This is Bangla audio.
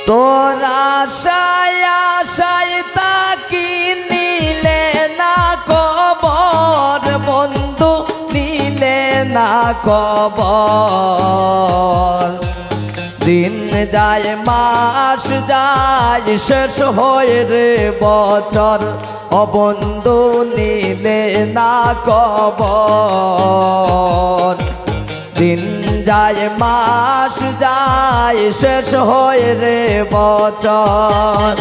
তোরা আশায় আশায় তাকি নিলে না কবর বন্ধু নিলে না কবর দিন যায় মাস যায় শেষ হয়ে রে বছর ও বন্ধু নিলে না কবর দিন যায় মাস যায় শেষ হয়ে রে বছর